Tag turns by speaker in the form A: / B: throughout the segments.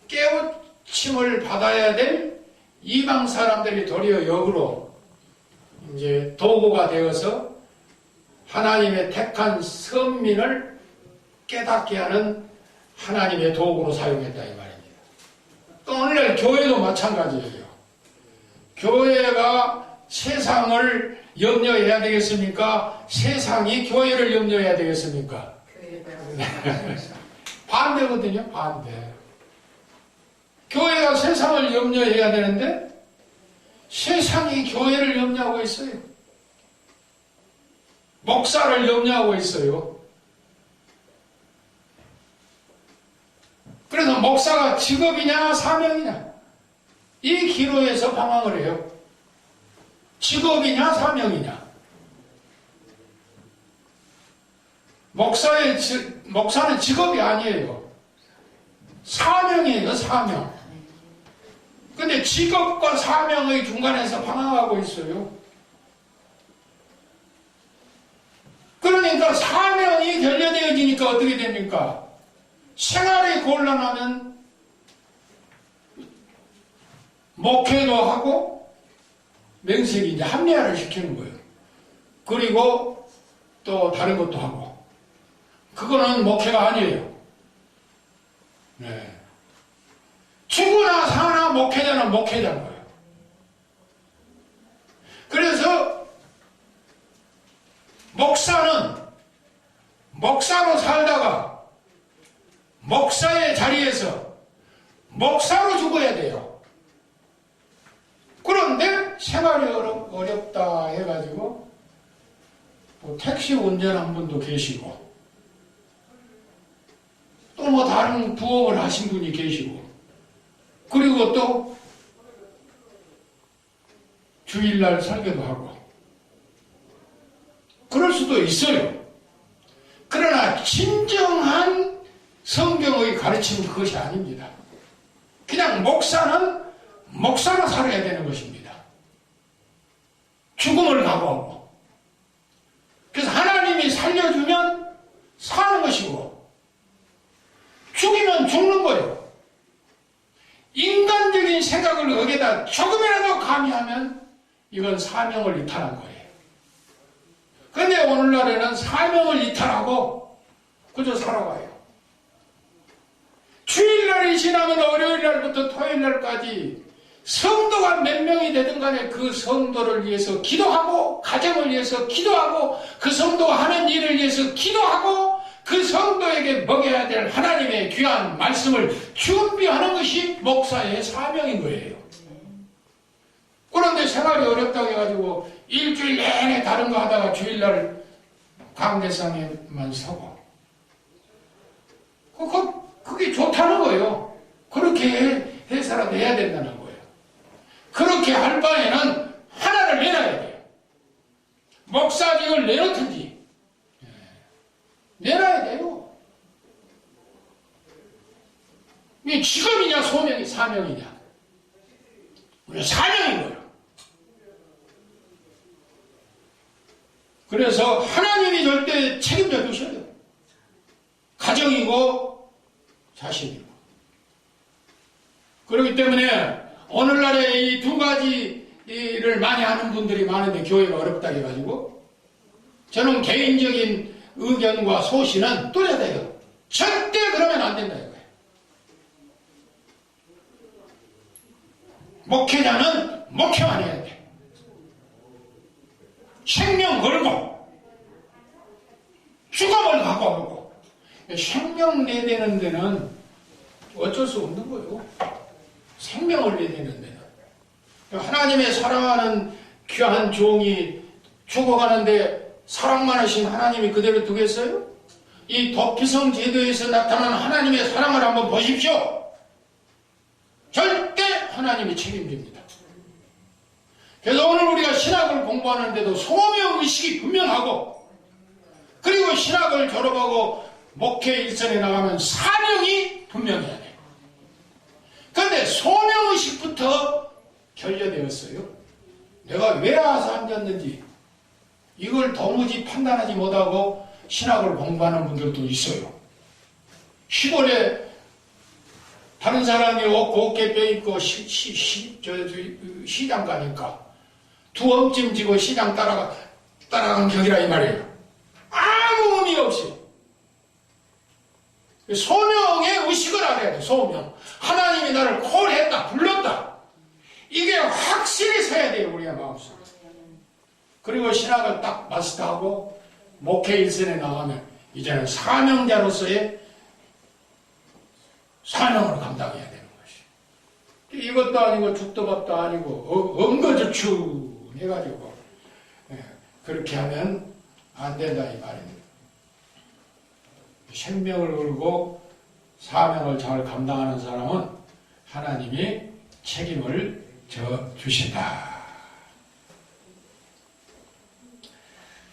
A: 깨우침을 받아야 될 이방 사람들이 도리어 역으로 이제 도구가 되어서 하나님의 택한 선민을 깨닫게 하는 하나님의 도구로 사용했다 이 말입니다. 또 오늘날 교회도 마찬가지예요. 교회가 세상을 염려해야 되겠습니까? 세상이 교회를 염려해야 되겠습니까? 반대거든요. 반대. 교회가 세상을 염려해야 되는데 세상이 교회를 염려하고 있어요. 목사를 염려하고 있어요. 그래서 목사가 직업이냐 사명이냐 이 기로에서 방황을 해요. 직업이냐 사명이냐. 목사는 직업이 아니에요. 사명이에요. 사명. 근데 직업과 사명의 중간에서 방황하고 있어요. 그러니까 사명이 결여되어지니까 어떻게 됩니까? 생활이 곤란하면 목회도 하고 명색이 이제 합리화를 시키는 거예요. 그리고 또 다른 것도 하고. 그거는 목회가 아니에요. 네. 죽으나 사나 목회자는 목회자인 거예요. 그래서 목사는 목사로 살다가 목사의 자리에서 목사로 죽어야 돼요. 그런데 생활이 어렵다 해가지고 뭐 택시 운전한 분도 계시고 또 뭐 다른 부업을 하신 분이 계시고 그리고 또 주일날 설교도 하고 그럴 수도 있어요. 그러나 진정한 성경의 가르침은 그것이 아닙니다. 그냥 목사는 목사로 살아야 되는 것입니다. 죽음을 각오하고. 그래서 하나님이 살려주면 사는 것이고 죽이면 죽는 거예요. 인간적인 생각을 여기다 조금이라도 가미하면 이건 사명을 이탈한 거예요. 그런데 오늘날에는 사명을 이탈하고 그저 살아가요. 주일날이 지나면 월요일날부터 토요일날까지 성도가 몇 명이 되든 간에 그 성도를 위해서 기도하고 가정을 위해서 기도하고 그 성도가 하는 일을 위해서 기도하고 그 성도에게 먹여야 될 하나님의 귀한 말씀을 준비하는 것이 목사의 사명인 거예요. 그런데 생활이 어렵다고 해가지고 일주일 내내 다른 거 하다가 주일날 강대상에만 서고 그게 좋다는 거예요. 그렇게 해서라도 해야 된다는 거예요. 그렇게 할 바에는 하나를 내놔야 돼요. 목사직을 내놓든지 내놔야 돼요. 이게 직업이냐 소명이 사명이냐. 우리 사명인 거예요. 그래서 하나님이 절대 책임져 주셔야 돼요. 가정이고 자신이고. 그렇기 때문에 오늘날에 이 두 가지를 많이 하는 분들이 많은데 교회가 어렵다 해가지고 저는 개인적인 의견과 소신은 뚜렷해요. 절대 그러면 안 된다 이거예요. 목회자는 목회만 해야 돼. 생명 걸고 죽음을 각오하고 생명 내되는 데는 어쩔 수 없는 거예요. 생명을 내되는 데는 하나님의 사랑하는 귀한 종이 죽어가는데 사랑만 하신 하나님이 그대로 두겠어요? 이 도피성 제도에서 나타난 하나님의 사랑을 한번 보십시오. 절대 하나님이 책임집니다. 그래서 오늘 우리가 신학을 공부하는데도 소명 의식이 분명하고 그리고 신학을 졸업하고 목회 일선에 나가면 사명이 분명해야 돼요. 그런데 소명 의식부터 결여되었어요. 내가 왜 와서 앉았는지 이걸 도무지 판단하지 못하고 신학을 공부하는 분들도 있어요. 시골에 하는 사람이 곱게 빼입고 시장 가니까 두 엄찜 지고 시장 따라간 격이라 이 말이에요. 아무 의미 없이. 소명의 의식을 알아야 돼, 소명. 하나님이 나를 콜했다, 불렀다. 이게 확실히 서야 돼요, 우리의 마음속에. 그리고 신학을 딱 마스터하고 목회 일선에 나가면 이제는 사명자로서의 사명을 감당해야 되는 것이. 이것도 아니고 죽도 밥도 아니고 엉거주춤 해가지고 그렇게 하면 안 된다 이 말입니다. 생명을 걸고 사명을 잘 감당하는 사람은 하나님이 책임을 져 주신다.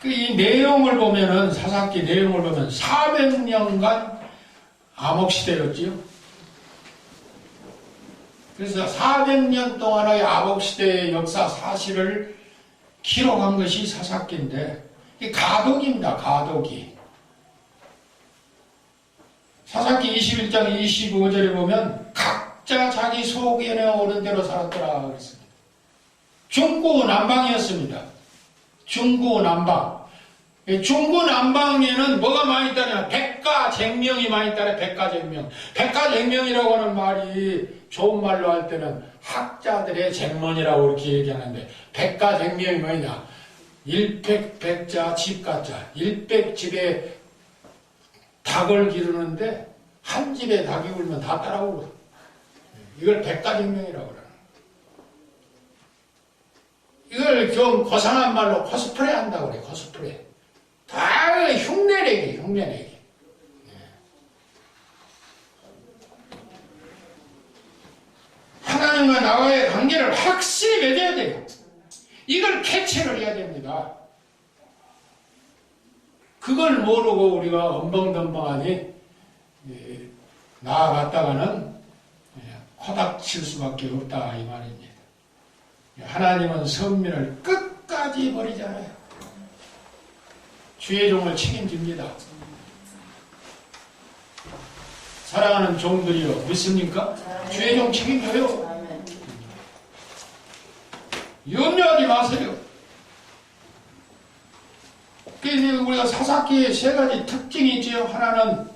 A: 이 내용을 보면은 사사기 내용을 보면 400년간 암흑시대였지요. 그래서 400년 동안의 암흑시대의 역사 사실을 기록한 것이 사사기인데 이 가독입니다. 가독이. 사사기 21장 25절에 보면 각자 자기 소견에 오른 대로 살았더라 그랬습니다. 중구난방이었습니다. 중구난방. 중구난방에는 뭐가 많이 있다냐? 백가쟁명이 많이 있다네. 백가쟁명. 백가쟁명이라고 하는 말이 좋은 말로 할 때는 학자들의 쟁문이라고 이렇게 얘기하는데 백가쟁명이 뭐냐? 일백백자 집가자. 일백집에 닭을 기르는데 한 집에 닭이 울면 다 따라오고 이걸 백가쟁명이라고 그래요. 이걸 좀 고상한 말로 코스프레 한다고 그래. 코스프레. 다 흉내내기. 하나님과 나와의 관계를 확실히 맺어야 돼요. 이걸 캐치를 해야 됩니다. 그걸 모르고 우리가 엄벙덤벙하니 나아갔다가는 코닥칠 수밖에 없다 이 말입니다. 하나님은 선민을 끝까지 버리잖아요. 주의 종을 책임집니다. 사랑하는 종들이요 믿습니까? 주의 종 책임져요. 염려하지 마세요. 그래서 우리가 사사기의 세 가지 특징이 있지요. 하나는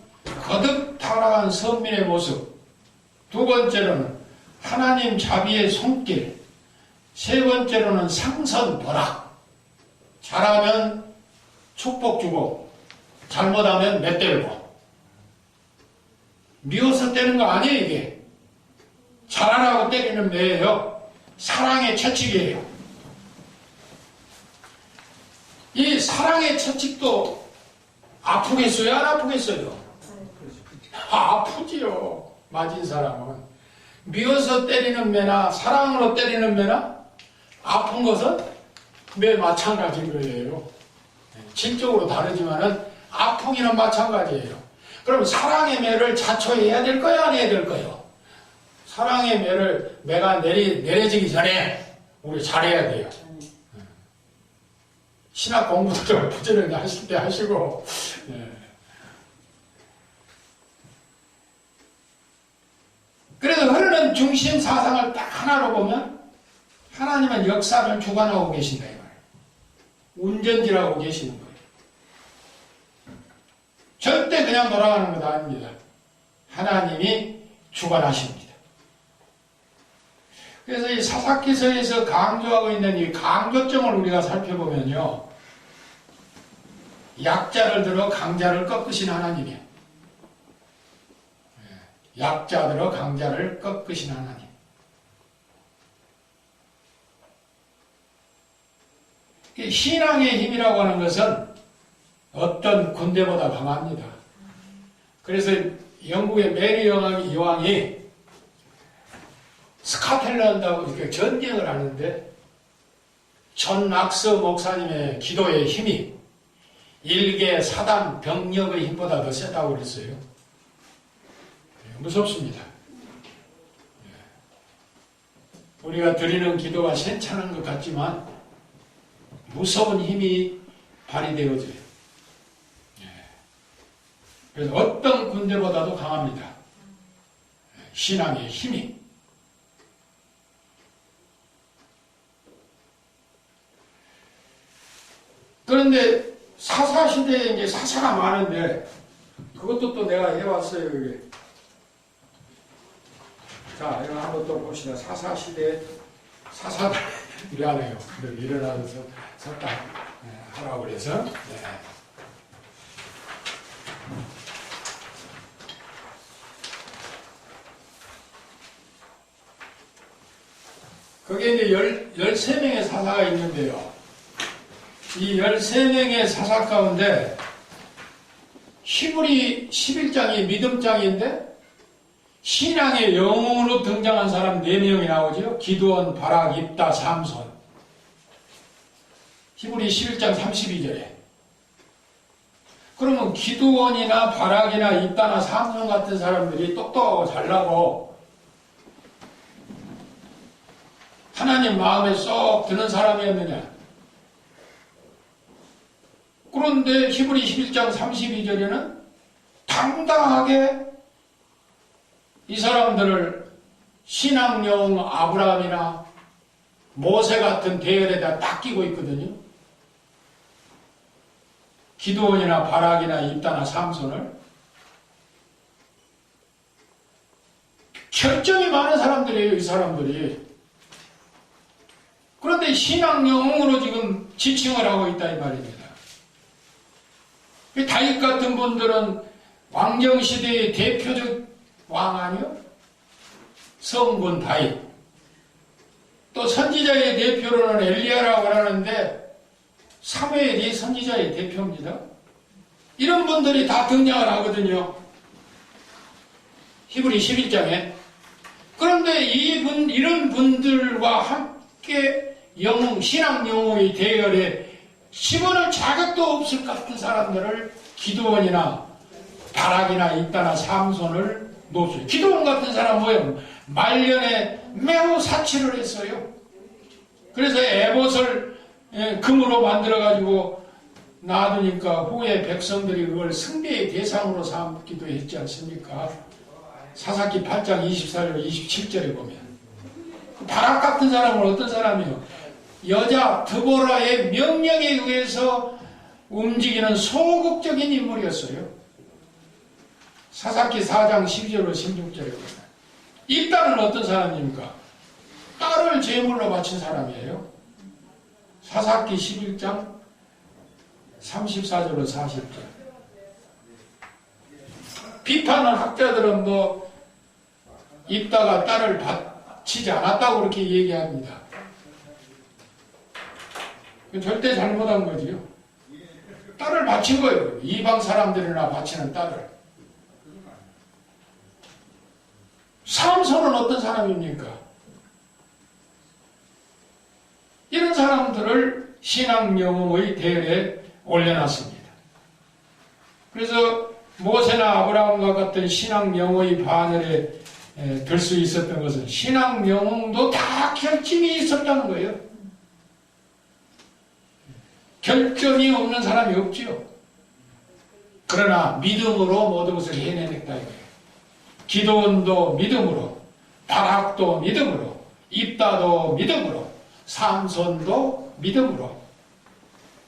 A: 거듭 타락한 선민의 모습, 두 번째로는 하나님 자비의 손길, 세 번째로는 상선 버락. 잘하면 축복 주고 잘못하면 맷들고. 미워서 때리는 거 아니에요 이게. 잘하라고 때리는 매예요. 사랑의 채찍이에요. 이 사랑의 채찍도 아프겠어요? 안 아프겠어요? 아프지요. 맞은 사람은. 미워서 때리는 매나 사랑으로 때리는 매나 아픈 것은 매 마찬가지인 거예요. 질적으로 다르지만은 아프기는 마찬가지예요. 그럼 사랑의 매를 자초해야 될 거야? 안 해야 될 거요? 사랑의 매를 매가 내려지기 전에 우리 잘해야 돼요. 신학 공부도 좀 부지런히 하실 때 하시고. 그래서 흐르는 중심 사상을 딱 하나로 보면 하나님은 역사를 주관하고 계신다 이 말이에요. 운전지라고 계시는 거예요. 절대 그냥 돌아가는 것 아닙니다. 하나님이 주관하십니다. 그래서 이 사사기서에서 강조하고 있는 이 강조점을 우리가 살펴보면요. 약자를 들어 강자를 꺾으신 하나님이에요. 약자들어 강자를 꺾으신 하나님. 신앙의 힘이라고 하는 것은 어떤 군대보다 강합니다. 그래서 영국의 메리 여왕이 스카틀랜드하고 이렇게 전쟁을 하는데 전 낙서 목사님의 기도의 힘이 일개 사단 병력의 힘보다 더 세다고 그랬어요. 무섭습니다. 우리가 드리는 기도가 괜찮은 것 같지만 무서운 힘이 발휘되어져요. 그래서 어떤 군대보다도 강합니다. 신앙의 힘이. 그런데 사사시대에 이제 사사가 많은데, 그것도 또 내가 해왔어요, 이게. 자, 이거 한번 또 봅시다. 사사시대, 사사들, 미안해요. 일어나서 섰다 하라고 그래서. 네. 거기에 이제 13명의 사사가 있는데요. 이 13명의 사사 가운데 히브리 11장이 믿음장인데 신앙의 영웅으로 등장한 사람 4명이 나오죠. 기드온, 바락, 입다, 삼손. 히브리 11장 32절에. 그러면 기드온이나 바락이나 입다나 삼손 같은 사람들이 똑똑하고 잘나고 하나님 마음에 쏙 드는 사람이었느냐? 그런데 히브리 11장 32절에는 당당하게 이 사람들을 신앙용 아브라함이나 모세 같은 대열에다 딱 끼고 있거든요. 기드온이나 바락이나 입다나 삼손을. 결정이 많은 사람들이에요, 이 사람들이. 그런데 신앙용으로 지금 지칭을 하고 있다 이 말입니다. 다윗 같은 분들은 왕정시대의 대표적 왕 아니요? 성군 다윗. 또 선지자의 대표로는 엘리야라고 하는데 사무엘이 선지자의 대표입니다. 이런 분들이 다 등장을 하거든요. 히브리 11장에. 그런데 이런 분들과 함께 신앙 영웅의 대열에 집어넣을 자격도 없을 것 같은 사람들을 기드온이나 바락이나 입다나 삼손을 놓으세요. 기드온 같은 사람 뭐예요? 말년에 매우 사치를 했어요. 그래서 에봇을 금으로 만들어가지고 놔두니까 후에 백성들이 그걸 승배의 대상으로 삼기도 했지 않습니까? 사사기 8장 24절 27절에 보면. 바락 같은 사람은 어떤 사람이에요? 여자 드보라의 명령에 의해서 움직이는 소극적인 인물이었어요. 사사기 4장 12절로 16절에 보면. 입다는 어떤 사람입니까? 딸을 제물로 바친 사람이에요. 사사기 11장 34절로 40절. 비판하는 학자들은 입다가 딸을 바치지 않았다고 그렇게 얘기합니다. 절대 잘못한 거지요. 딸을 바친 거예요. 이방 사람들이나 바치는 딸을. 삼손은 어떤 사람입니까? 이런 사람들을 신앙영웅의 대열에 올려놨습니다. 그래서 모세나 아브라함과 같은 신앙영웅의 반열에 들 수 있었던 것은 신앙영웅도 다 결점이 있었다는 거예요. 결점이 없는 사람이 없지요. 그러나 믿음으로 모든 것을 해내냈다 이거예요. 기드온도 믿음으로, 바락도 믿음으로, 입다도 믿음으로, 삼손도 믿음으로.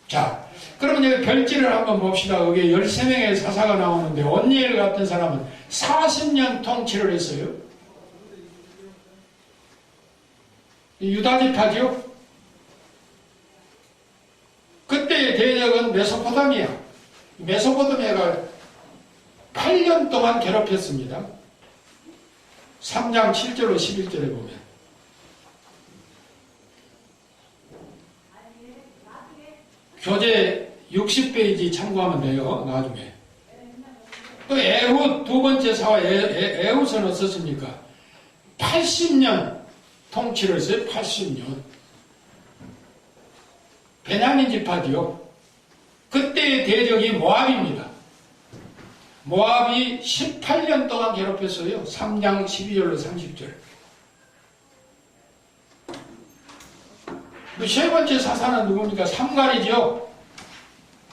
A: 자, 그러면 여기 별지를 한번 봅시다. 여기 13명의 사사가 나오는데 온니엘 같은 사람은 40년 통치를 했어요. 유다지파죠. 그때의 대적은 메소포타미아. 메소포타미아가 8년 동안 괴롭혔습니다. 3장 7절로 11절에 보면. 교재 60페이지 참고하면 돼요. 나중에. 또 에훗 두 번째 사화 에훗은 어떻습니까? 80년 통치를 했어요. 80년. 베냐민 지파지요. 그때의 대적이 모압입니다. 모압이 18년 동안 괴롭혔어요. 3장 12절로 30절. 세 번째 사사는 누굽니까? 삼갈이죠.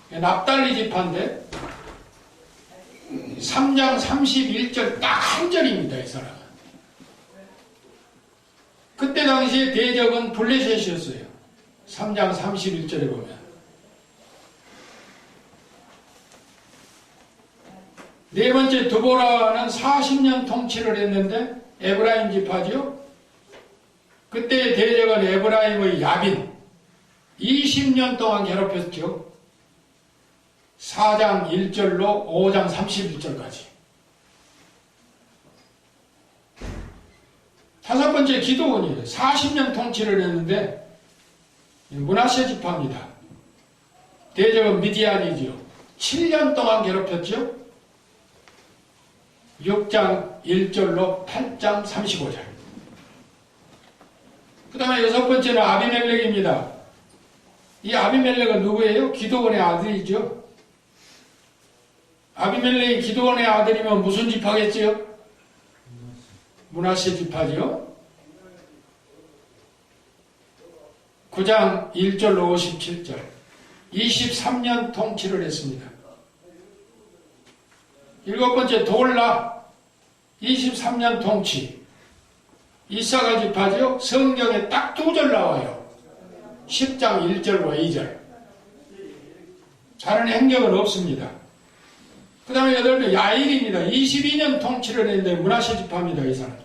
A: 납달리 지파인데 3장 31절 딱 한 절입니다. 이 사람은. 그때 당시에 대적은 블레셋이었어요. 3장 31절에 보면. 네 번째 드보라는 40년 통치를 했는데 에브라임 지파지요. 그때 대적은 에브라임의 야빈 20년 동안 괴롭혔죠. 4장 1절로 5장 31절까지. 다섯 번째 기도원이에요. 40년 통치를 했는데 므낫세 지파입니다. 대적은 미디안이지요. 7년 동안 괴롭혔죠. 6장 1절로 8장 35절. 그 다음에 여섯 번째는 아비멜렉입니다. 이 아비멜렉은 누구예요? 기도원의 아들이죠. 아비멜렉이 기도원의 아들이면 무슨 지파겠지요? 므낫세 지파지요. 9장 1절로 57절. 23년 통치를 했습니다. 일곱 번째 돌라 23년 통치. 이사가 지파죠. 성경에 딱 두 절 나와요. 10장 1절과 2절. 다른 행적은 없습니다. 그 다음에 여덟째 야일입니다. 22년 통치를 했는데 므낫세 지파입니다. 이 사람.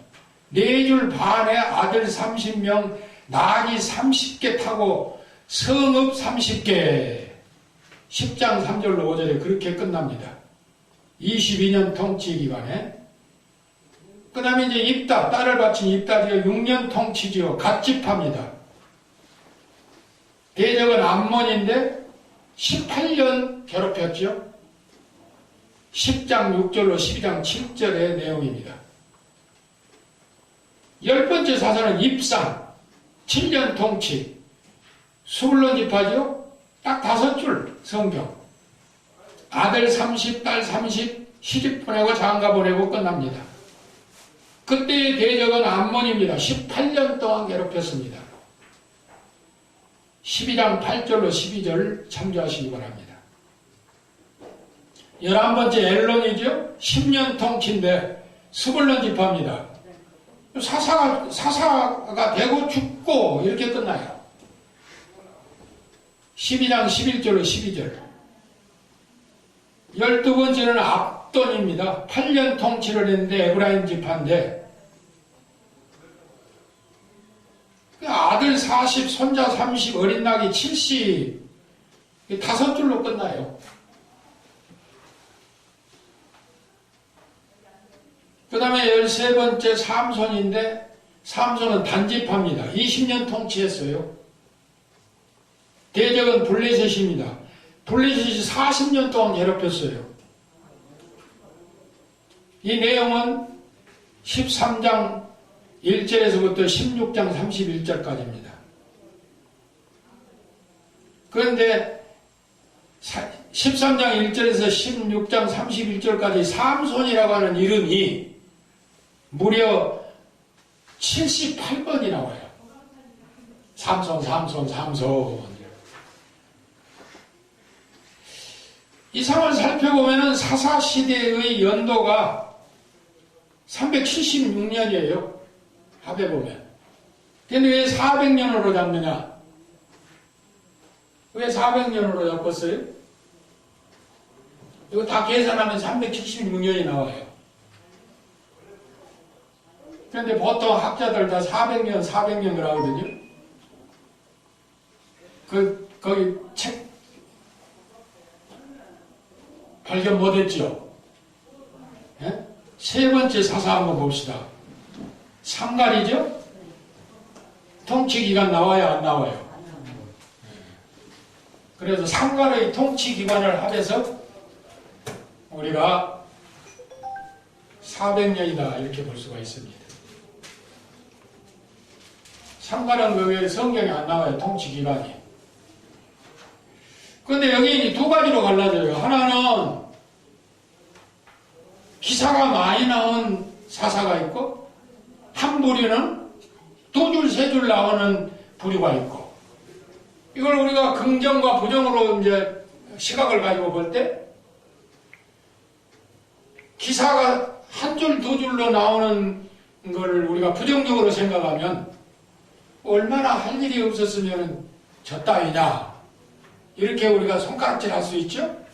A: 4줄 반에 아들 30명, 나귀 30개 타고 성읍 30개. 10장 3절로 5절에 그렇게 끝납니다. 22년 통치 기간에. 그 다음에 이제 입다, 딸을 바친 입다지가 6년 통치지요. 갓지파입니다. 대적은 암몬인데 18년 괴롭혔죠. 10장 6절로 12장 7절의 내용입니다. 열 번째 사사는 입상, 7년 통치. 스불론 지파죠. 딱 5줄 성경. 아들 30, 딸 30, 시집 보내고 장가 보내고 끝납니다. 그때의 대적은 암몬입니다. 18년 동안 괴롭혔습니다. 12장 8절로 12절 참조하시기 바랍니다. 11번째 엘론이죠. 10년 통치인데 스불론 지파입니다. 사사가 되고 죽고 이렇게 끝나요. 12장 11절로 12절. 12번째는 압돈입니다. 8년 통치를 했는데 에브라임 지파인데 아들 40, 손자 30, 어린 낙이 70, 5줄로 끝나요. 그 다음에 13번째 삼손인데 삼손은 단지파입니다. 20년 통치했어요. 대적은 블레셋입니다. 블레셋이 40년 동안 괴롭혔어요. 이 내용은 13장 1절에서부터 16장 31절까지입니다. 그런데 13장 1절에서 16장 31절까지 삼손이라고 하는 이름이 무려 78번이 나와요. 삼손. 이 상황을 살펴보면 사사시대의 연도가 376년이에요. 합해보면. 근데 왜 400년으로 잡느냐? 왜 400년으로 잡았어요? 이거 다 계산하면 376년이 나와요. 그런데 보통 학자들 다 400년 그러거든요. 거기 책 발견 못했죠? 예? 세 번째 사사 한번 봅시다. 상갈이죠? 통치기간 나와요, 안 나와요? 그래서 상갈의 통치기간을 합해서 우리가 400년이다 이렇게 볼 수가 있습니다. 상갈은 그게 성경에 안 나와요, 통치기간이. 그런데 여기 두 가지로 갈라져요. 하나는 기사가 많이 나온 사사가 있고, 한 부류는 2줄, 3줄 나오는 부류가 있고, 이걸 우리가 긍정과 부정으로 이제 시각을 가지고 볼 때, 기사가 한 줄, 2줄로 나오는 걸 우리가 부정적으로 생각하면, 얼마나 할 일이 없었으면 저 따위냐 이렇게 우리가 손가락질 할 수 있죠?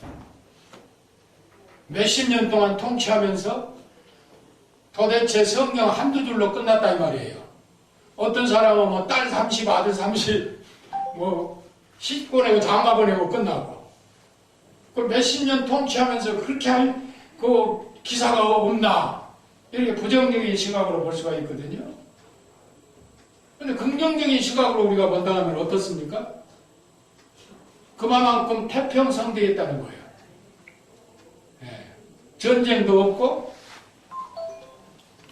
A: 몇십 년 동안 통치하면서 도대체 성경 한두 줄로 끝났다 이 말이에요. 어떤 사람은 뭐 딸 30, 아들 30, 뭐 시집 보내고 장가 보내고 끝나고. 그 몇십 년 통치하면서 그렇게 할 그 기사가 없나 이렇게 부정적인 시각으로 볼 수가 있거든요. 근데 긍정적인 시각으로 우리가 본다면 어떻습니까? 그만큼 태평성대했다는 거예요. 예. 전쟁도 없고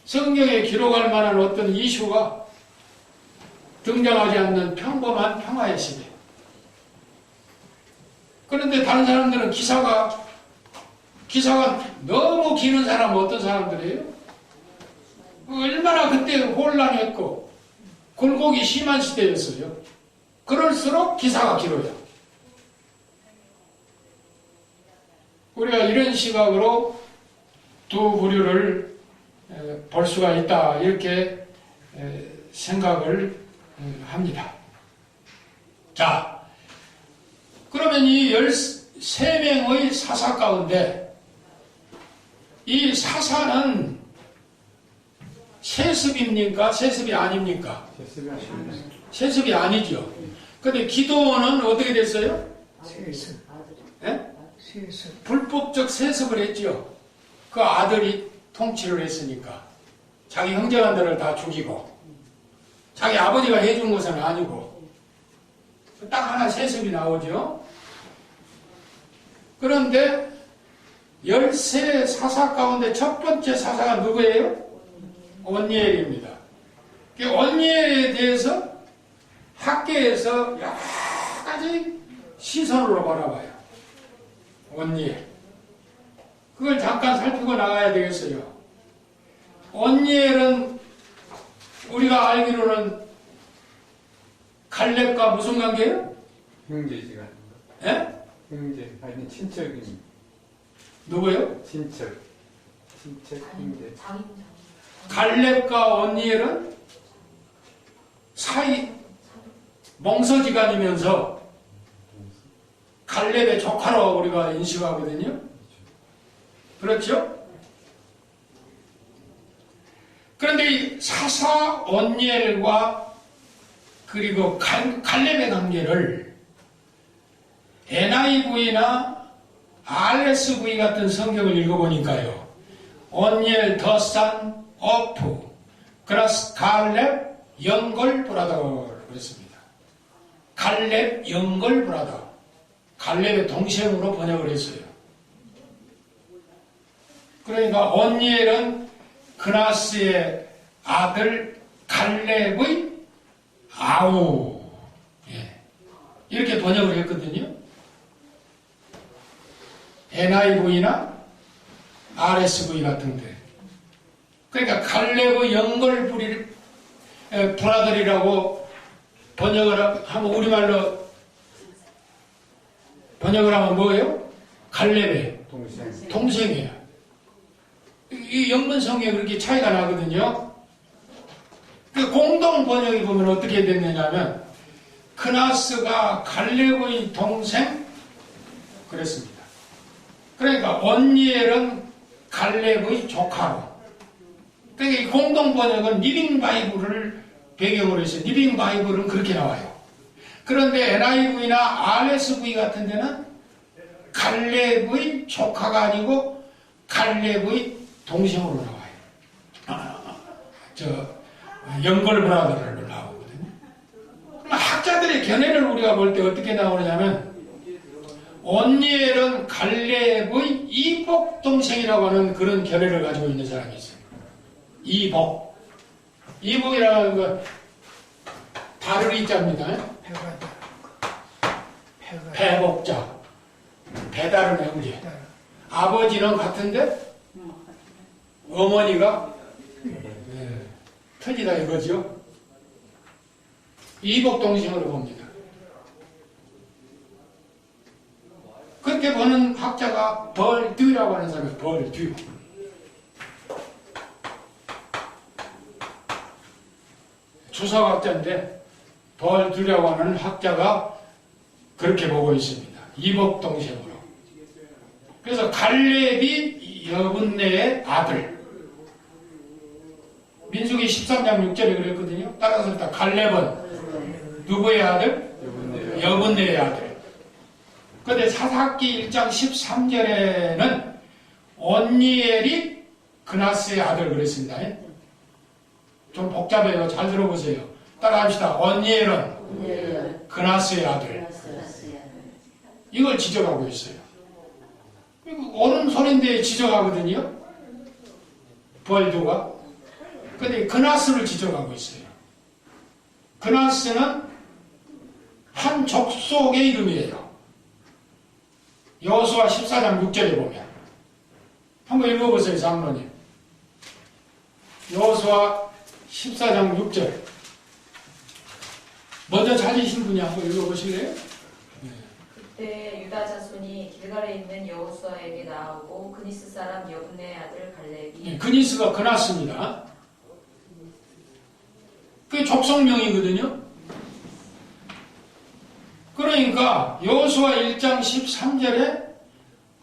A: 성경에 기록할 만한 어떤 이슈가 등장하지 않는 평범한 평화의 시대. 그런데 다른 사람들은 기사가 너무 기는 사람은 어떤 사람들이에요? 얼마나 그때 혼란했고 굴곡이 심한 시대였어요. 그럴수록 기사가 길어요. 우리가 이런 시각으로 두 부류를 볼 수가 있다 이렇게 생각을 합니다. 자, 그러면 이 13명의 사사 가운데 이 사사는 세습입니까? 세습이 아닙니까? 세습이 아니죠. 근데 기도원은 어떻게 됐어요?
B: 세습.
A: 예?
B: 세습.
A: 불법적 세습을 했죠. 그 아들이 통치를 했으니까. 자기 형제간들을 다 죽이고 자기 아버지가 해준 것은 아니고 딱 하나 세습이 나오죠. 그런데 13 사사 가운데 첫 번째 사사가 누구예요? 온니엘입니다. 온니엘에 대해서 학계에서 여러 가지 시선으로 바라봐요. 온니엘. 그걸 잠깐 살피고 나가야 되겠어요. 온니엘은 우리가 알기로는 갈렙과 무슨 관계예요?
C: 형제지가
A: 예?
C: 형제 아니 친척입니다.
A: 누구요?
C: 친척 형제.
A: 갈렙과 온니엘은 사이 몽서지간이면서 갈렙의 조카로 우리가 인식하거든요. 그렇죠? 그런데 이 사사 온니엘과 그리고 갈렙의 관계를 NIV나 RSV 같은 성경을 읽어보니까요. 온니엘 더 산 오프 그라스 갈렙 영걸 브라더를 그랬습니다. 갈렙 영걸 브라더. 갈렙의 동생으로 번역을 했어요. 그러니까 온니엘은 그나스의 아들 갈렙의 아우. 예. 이렇게 번역을 했거든요. NIV나 RSV 같은데. 그러니까 갈렙의 영걸 브라더리라고 번역을 하면 우리말로 번역을 하면 뭐예요? 갈렙의 동생이에요. 이 영문성에 그렇게 차이가 나거든요. 그 공동 번역에 보면 어떻게 됐느냐면 크나스가 갈렙의 동생 그랬습니다. 그러니까 온니엘은 갈렙의 조카로. 그러니까 이 공동 번역은 리빙 바이블을 배경으로 해서 리빙 바이블은 그렇게 나와요. 그런데 NIV나 RSV 같은 데는 갈렙의 조카가 아니고 갈렙의 동생으로 나와요. 영걸 브라더로 나오거든요. 학자들의 견해를 우리가 볼 때 어떻게 나오느냐면 온니엘은 갈렙의 이복 동생이라고 하는 그런 견해를 가지고 있는 사람이 있어요. 이복. 이복이라는 건 다를 이자입니다. 배복자. 배다른 애물이. 아버지는 같은데 어머니가 틀리다 이거죠. 이복 동생으로 봅니다. 그렇게 보는 학자가 벌듀라고 하는 사람이 벌듀. 주석학자인데 벌두라고 하는 학자가 그렇게 보고 있습니다. 이복동생으로. 그래서 갈렙이 여분네의 아들. 민수기 13장 6절에 그랬거든요. 따라서 일단 갈렙은 누구의 아들? 여분네의 아들. 그런데 사사기 1장 13절에는 언니엘이 그나스의 아들 그랬습니다. 좀 복잡해요. 잘 들어보세요. 따라합시다. 언니엘은 그나스의 아들. 이걸 지적하고 있어요. 옳은 소리인데 지적하거든요. 벌두가. 근데 그나스를 지적하고 있어요. 그나스는 한 족속의 이름이에요. 여호수아 14장 6절에 보면. 한번 읽어보세요, 장로님. 여호수아 14장 6절. 먼저 찾으신 분이 한번 읽어보실래요?
D: 그때 유다 자손이 길갈에 있는 여호수아에게 나아오고 그니스 사람 여분네의 아들 갈렙이
A: 그니스가 그나스입니다. 그게 족속명이거든요. 그러니까 여호수아 1장 13절에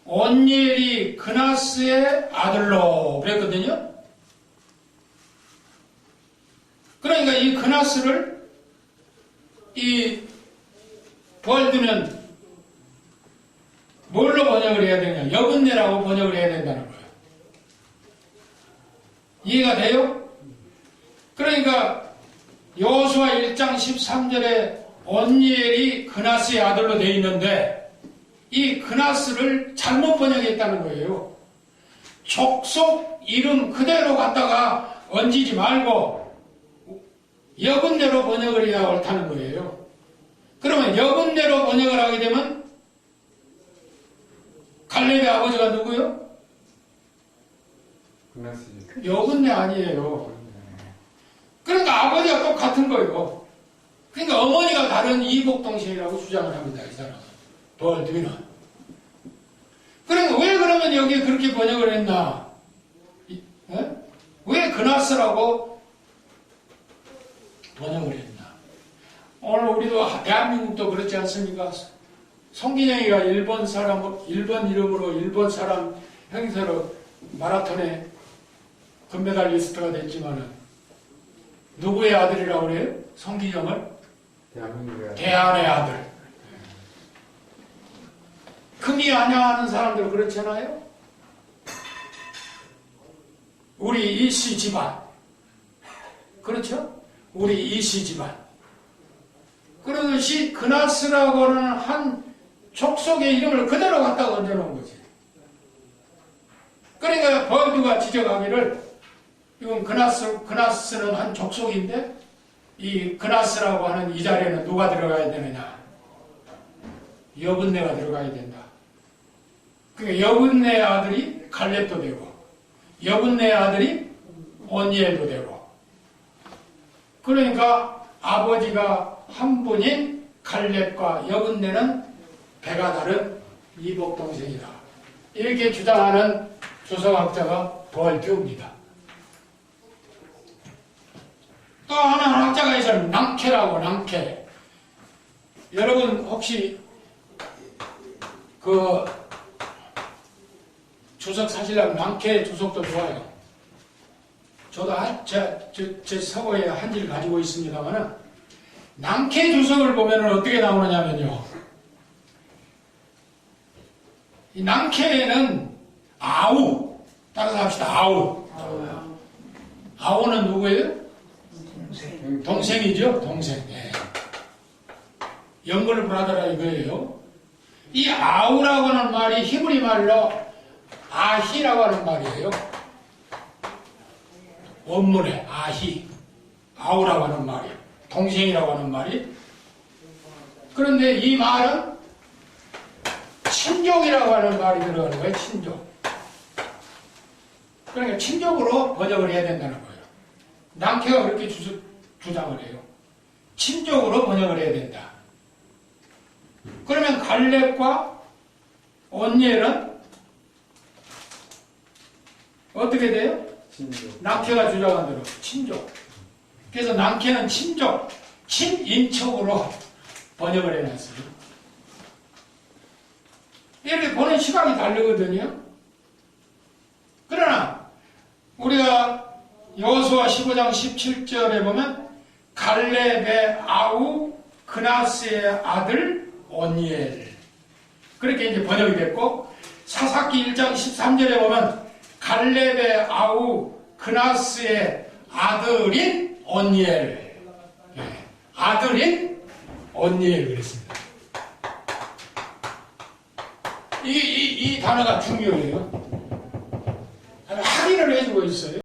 A: 온니엘이 그나스의 아들로 그랬거든요. 그러니까 이 그나스를 이 벌드는 뭘로 번역을 해야 되냐? 여분네라고 번역을 해야 된다는 거예요. 이해가 돼요? 그러니까 여호수아 1장 13절에 온니엘이 그나스의 아들로 되어 있는데 이 그나스를 잘못 번역했다는 거예요. 족속 이름 그대로 갖다가 얹지 말고 여분네로 번역을 해야 옳다는 거예요. 그러면 여분네로 번역을 하게 되면 갈렙의 아버지가 누구요?
C: 그나스죠.
A: 여분네 아니에요. 그러니까 아버지가 똑같은 거예요. 그러니까 어머니가 다른 이복동생이라고 주장을 합니다. 이 사람은. 벌드는. 그러니까 왜 그러면 여기에 그렇게 번역을 했나? 왜 그나스라고 번역을 했나? 오늘 우리도 대한민국도 그렇지 않습니까? 성기영이가 일본 이름으로 일본 사람 행사로 마라톤에 금메달리스트가 됐지만은 누구의 아들이라고 그래요? 성기영을? 대한의 아들. 금이 안양하는 사람들 그렇잖아요? 우리 이씨 집안. 그렇죠? 우리 이씨 집안. 그러듯이 그나스라고 하는 한 족속의 이름을 그대로 갖다가 얹어놓은 거지. 그러니까 벌두가 지적하기를 이건 그나스는 한 족속인데 이 그나스라고 하는 이 자리에는 누가 들어가야 되느냐? 여분네가 들어가야 된다. 그러니까 여분네의 아들이 갈렙도 되고 여분네의 아들이 온니엘도 되고 그러니까 아버지가 한 분인 갈렙과 여분네는 배가 다른 이복동생이다. 이렇게 주장하는 조석학자가 벌두입니다. 또 하나 학자가 있어요. 낭케라고 낭케. 여러분 혹시 그 주석 사시려면 낭케 주석도 좋아요. 저도 제 서거에 한지를 가지고 있습니다만은 낭케 주석을 보면 어떻게 나오느냐면요. 이 낭케에는 아우 따라서 합시다. 아우는 누구예요? 동생이죠. 동생. 예. 영걸 브라더라 이거예요. 이 아우라고 하는 말이 히브리 말로 아히라고 하는 말이에요. 원문에 아히, 아우라고 하는 말이, 동생이라고 하는 말이. 그런데 이 말은 친족이라고 하는 말이 들어가는 거예요. 친족. 그러니까 친족으로 번역을 해야 된다는 거예요. 낭케가 그렇게 주장을 해요. 친족으로 번역을 해야 된다. 그러면 갈렙과 온니엘은 어떻게 돼요?
C: 친족.
A: 낭케가 주장한 대로 친족. 그래서 낭케는 친족, 친인척으로 번역을 해놨어요. 이렇게 보는 시각이 다르거든요. 그러나 우리가 여호수아 15장 17절에 보면 갈렙의 아우 그나스의 아들 오니엘 그렇게 이제 번역이 됐고, 사사기 1장 13절에 보면 갈렙의 아우 그나스의 아들인 오니엘, 아들인 오니엘 그랬습니다. 이 단어가 중요해요. 확인을 해주고 있어요.